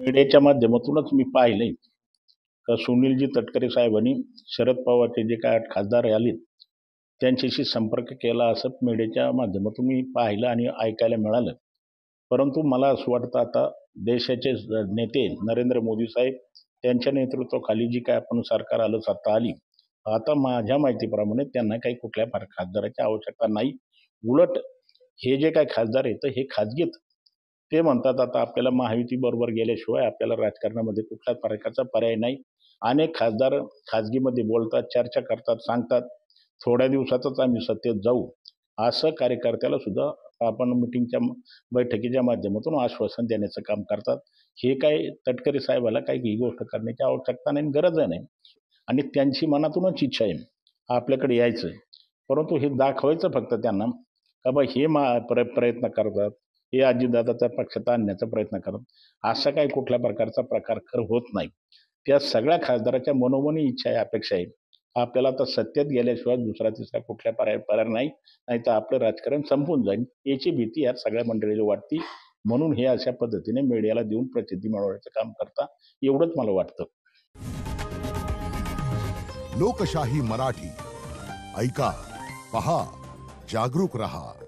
मीडियाच्या माध्यमातूनच मी पाहिलंय का सुनीलजी तटकरे साहेबांनी शरद पवारचे जे काय खासदार आले त्यांच्याशी संपर्क केला असं मीडियाच्या माध्यमातून मी पाहिलं आणि ऐकायला मिळालं. परंतु मला असं वाटतं आता देशाचे नेते नरेंद्र मोदी साहेब त्यांच्या नेतृत्वाखाली जी काय आपण सरकार आलं, सत्ता आली. आता माझ्या माहितीप्रमाणे त्यांना काही कुठल्या खासदाराची आवश्यकता नाही. उलट हे जे काही खासदार आहेत हे खाजगीत ते म्हणतात आता आपल्याला महायुती बरोबर गेल्याशिवाय आपल्याला राजकारणामध्ये कुठल्याच प्रकारचा पर्याय नाही. अनेक खासदार खाजगीमध्ये बोलतात, चर्चा करतात, सांगतात, थोड्या दिवसातच आम्ही सत्तेत जाऊ. असं कार्यकर्त्याला सुद्धा आपण मिटिंगच्या बैठकीच्या माध्यमातून आश्वासन देण्याचं काम करतात. हे काय तटकरे साहेबाला काही ही गोष्ट करण्याची आवश्यकता नाही, गरज नाही. आणि त्यांची मनातूनच इच्छा आहे आपल्याकडे यायचं. परंतु हे दाखवायचं फक्त त्यांना का बा हे प्रयत्न करतात, हे अजितदादाचा पक्षात आणण्याचा प्रयत्न करतात. असा काही कुठल्या प्रकारचा प्रकार होत नाही. त्या सगळ्या खासदाराच्या मनोमनी इच्छा आहे, अपेक्षा आहे. आपल्याला आता सत्तेत गेल्याशिवाय दुसरा तिसरा कुठल्या पर्याय नाही. नाहीतर आपलं राजकारण संपून जाईल याची भीती या सगळ्या मंडळीला वाटते. म्हणून हे अशा पद्धतीने मीडियाला देऊन प्रसिद्धी मिळवण्याचं काम करता, एवढंच मला वाटतं. लोकशाही मराठी ऐका, पहा, जागरूक रहा.